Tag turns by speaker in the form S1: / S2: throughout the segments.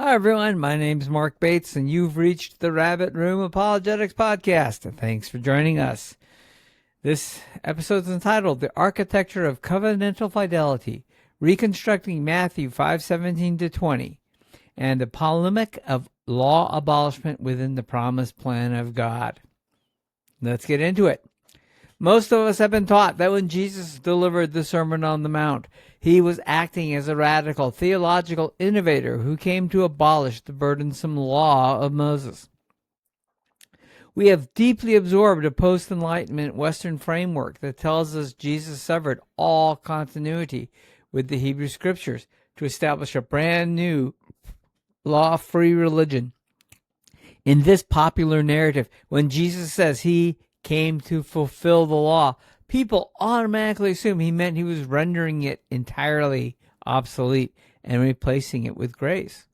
S1: Hi, everyone. My name's Marc Bates, and you've reached the Room Apologetics Podcast. And thanks for joining us. This episode is entitled The Architecture of Covenantal Fidelity, Reconstructing Matthew 5:17-20, and the polemic of law abolishment within the promised plan of God. Let's get into it. Most of us have been taught that when Jesus delivered the Sermon on the Mount, he was acting as a radical theological innovator who came to abolish the burdensome law of Moses. We have deeply absorbed a post-enlightenment Western framework that tells us Jesus severed all continuity with the Hebrew Scriptures to establish a brand new law-free religion. In this popular narrative, when Jesus says he came to fulfill the law, people automatically assume he meant he was rendering it entirely obsolete and replacing it with grace.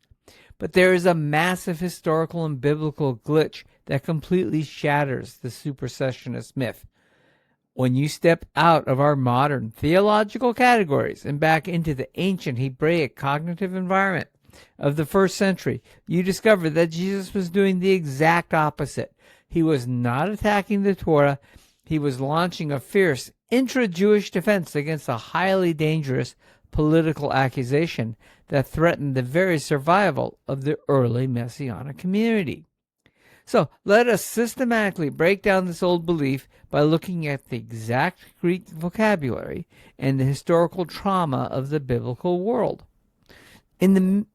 S1: But there is a massive historical and biblical glitch that completely shatters the supersessionist myth. When you step out of our modern theological categories and back into the ancient Hebraic cognitive environment of the first century, you discover that Jesus was doing the exact opposite. He was not attacking the Torah. He was launching a fierce intra-Jewish defense against a highly dangerous political accusation that threatened the very survival of the early Messianic community. So let us systematically break down this old belief by looking at the exact Greek vocabulary and the historical trauma of the biblical world. In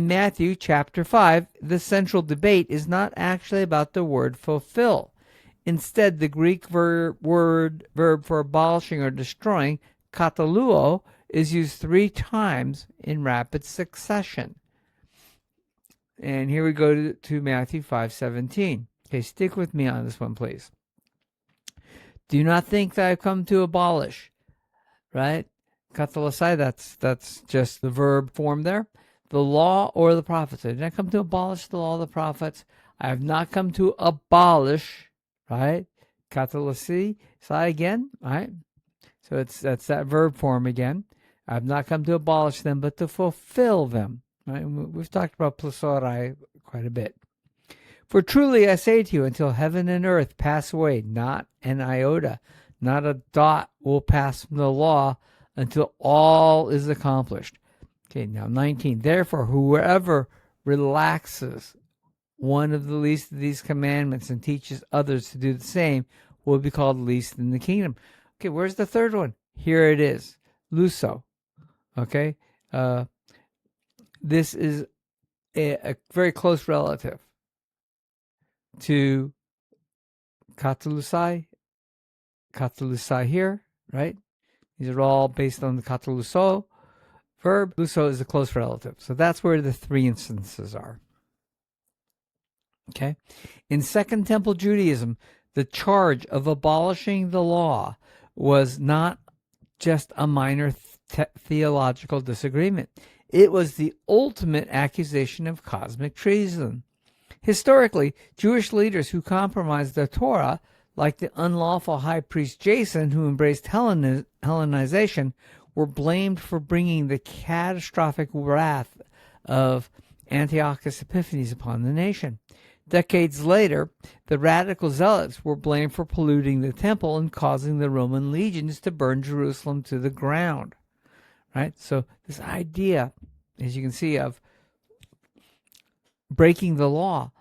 S1: Matthew chapter 5, the central debate is not actually about the word fulfill. Instead, the Greek verb for abolishing or destroying, kataluo, is used 3 times in rapid succession. And here we go to Matthew 5:17. Okay, stick with me on this one, please. Do not think that I've come to abolish, right? Kataulosai, that's just the verb form there. The law or the prophets. I did not come to abolish the law of the prophets. I have not come to abolish, right? Kataulosai again, right? So that's that verb form again. I have not come to abolish them, but to fulfill them. Right? We've talked about plethora quite a bit. For truly I say to you, until heaven and earth pass away, not an iota, not a dot will pass from the law until all is accomplished. Okay, now 19. Therefore, whoever relaxes one of the least of these commandments and teaches others to do the same will be called least in the kingdom. Okay, where's the third one? Here it is, luso. Okay, this is a very close relative to kataulosai here, right? These are all based on the katauloso verb. Luso is a close relative. So that's where the 3 instances are. Okay. In Second Temple Judaism, the charge of abolishing the law was not just a minor theological disagreement. It was the ultimate accusation of cosmic treason. Historically, Jewish leaders who compromised the Torah, like the unlawful high priest Jason, who embraced Hellenization, were blamed for bringing the catastrophic wrath of Antiochus Epiphanes upon the nation. Decades later, the radical zealots were blamed for polluting the temple and causing the Roman legions to burn Jerusalem to the ground. Right? So this idea, as you can see, of breaking the law,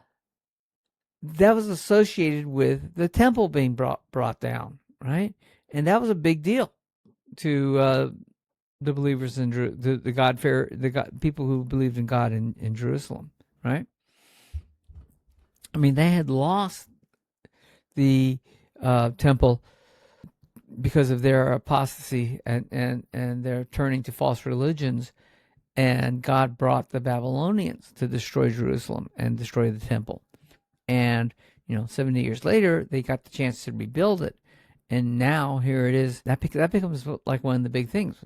S1: that was associated with the temple being brought down, right? And that was a big deal to the believers in the people who believed in God in Jerusalem, right? I mean, they had lost the temple because of their apostasy and their turning to false religions, and God brought the Babylonians to destroy Jerusalem and destroy the temple. And 70 years later, they got the chance to rebuild it, and now here it is. That becomes like one of the big things.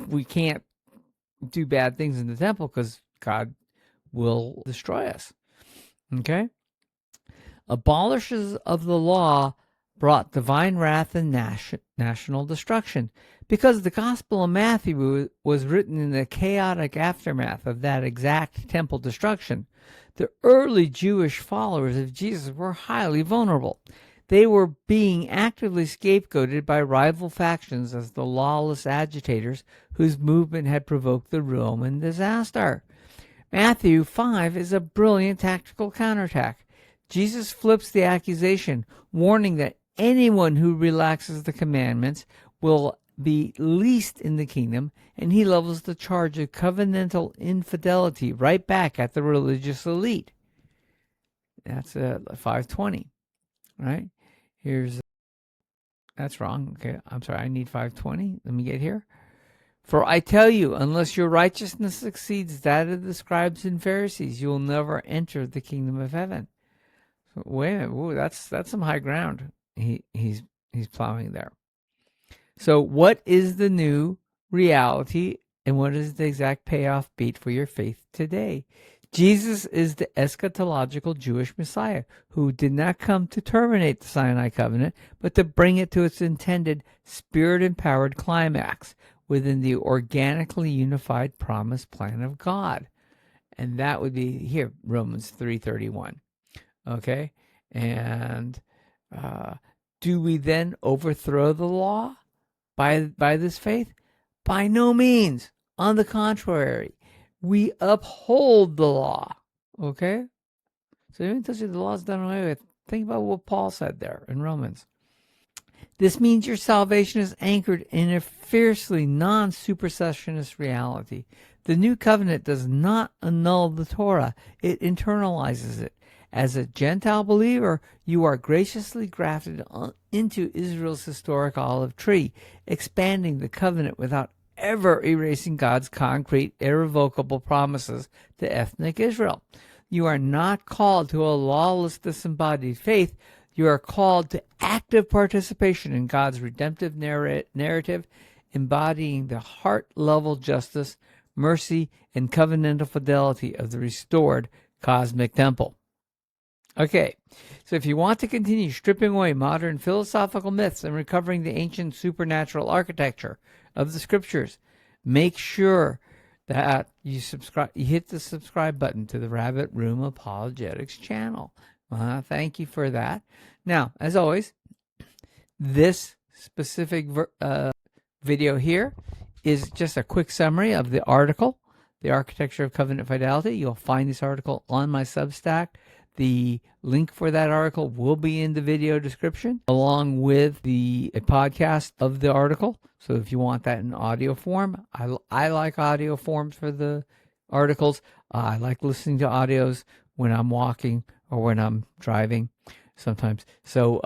S1: We can't do bad things in the temple because God will destroy us. Okay? Abolishers of the law brought divine wrath and national destruction. Because the Gospel of Matthew was written in the chaotic aftermath of that exact temple destruction, the early Jewish followers of Jesus were highly vulnerable. They were being actively scapegoated by rival factions as the lawless agitators whose movement had provoked the Roman disaster. Matthew 5 is a brilliant tactical counterattack. Jesus flips the accusation, warning that anyone who relaxes the commandments will be least in the kingdom, and he levels the charge of covenantal infidelity right back at the religious elite. That's 520, right? That's wrong. Okay, I'm sorry, I need 520. Let me get here. For I tell you, unless your righteousness exceeds that of the scribes and Pharisees, you will never enter the kingdom of heaven. So, wait a minute, ooh, that's some high ground. He's plowing there. So what is the new reality, and what is the exact payoff beat for your faith today? Jesus is the eschatological Jewish Messiah who did not come to terminate the Sinai Covenant, but to bring it to its intended spirit-empowered climax within the organically unified promised plan of God. And that would be here, Romans 3:31. Okay? And do we then overthrow the law by this faith? By no means. On the contrary, we uphold the law. Okay? So even though the law is done away with, think about what Paul said there in Romans. This means your salvation is anchored in a fiercely non-supersessionist reality. The new covenant does not annul the Torah. It internalizes it. As a Gentile believer, you are graciously grafted into Israel's historic olive tree, expanding the covenant without ever erasing God's concrete, irrevocable promises to ethnic Israel. You are not called to a lawless, disembodied faith. You are called to active participation in God's redemptive narrative, embodying the heart-level justice, mercy, and covenantal fidelity of the restored cosmic temple. Okay, so if you want to continue stripping away modern philosophical myths and recovering the ancient supernatural architecture of the scriptures, make sure that you hit the subscribe button to the Rabbit Room Apologetics channel. Thank you for that. Now, as always, this specific video here is just a quick summary of the article, The Architecture of Covenant Fidelity. You'll find this article on my Substack. The link for that article will be in the video description, along with a podcast of the article. So if you want that in audio form, I like audio forms for the articles. I like listening to audios when I'm walking or when I'm driving sometimes. So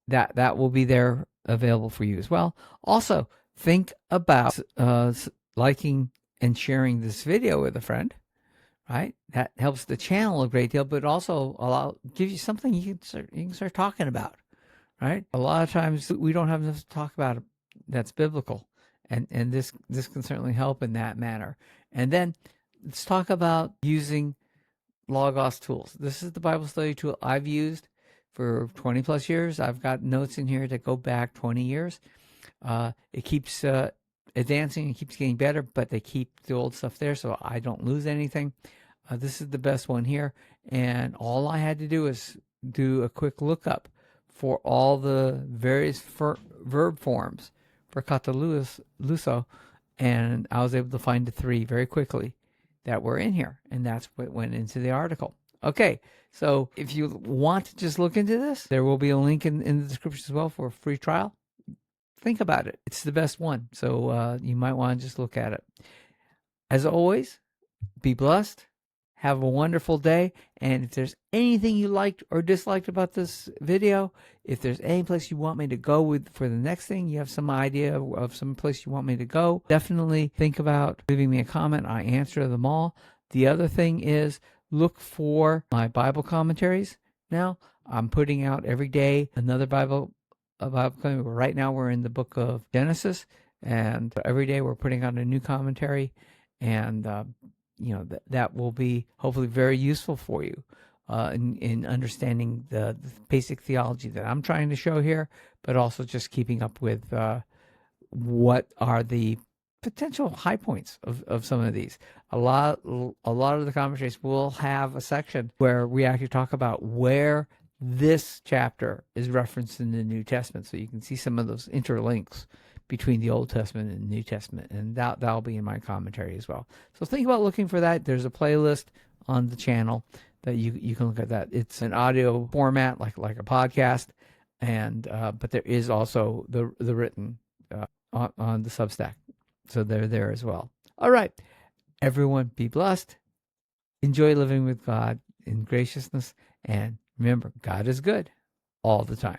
S1: that will be there available for you as well. Also, think about liking and sharing this video with a friend. Right, that helps the channel a great deal, but also gives you something you can start talking about. Right, a lot of times we don't have enough to talk about that's biblical, and this can certainly help in that manner. And then let's talk about using Logos tools. This is the Bible study tool I've used for 20 plus years. I've got notes in here that go back 20 years. It keeps advancing and keeps getting better, but they keep the old stuff there so I don't lose anything. This is the best one here, and all I had to do is do a quick lookup for all the various verb forms for kataulosai, and I was able to find the 3 very quickly that were in here, and that's what went into the article. Okay, so if you want to just look into this, there will be a link in the description as well for a free trial. Think about it. It's the best one. So you might want to just look at it. As always, be blessed. Have a wonderful day. And if there's anything you liked or disliked about this video, if there's any place you want me to go with for the next thing, you have some idea of some place you want me to go, definitely think about leaving me a comment. I answer them all. The other thing is look for my Bible commentaries. Now, I'm putting out every day another Bible commentary. Right now we're in the book of Genesis, and every day we're putting out a new commentary, and that will be hopefully very useful for you. in understanding the basic theology that I'm trying to show here, but also just keeping up with what are the potential high points of some of these. A lot of the conversations will have a section where we actually talk about where this chapter is referenced in the New Testament, so you can see some of those interlinks between the Old Testament and the New Testament, and that'll be in my commentary as well. So think about looking for that. There's a playlist on the channel that you can look at that. It's an audio format like a podcast, and but there is also the written on the Substack, so they're there as well. All right, everyone, be blessed. Enjoy living with God in graciousness, and remember, God is good all the time.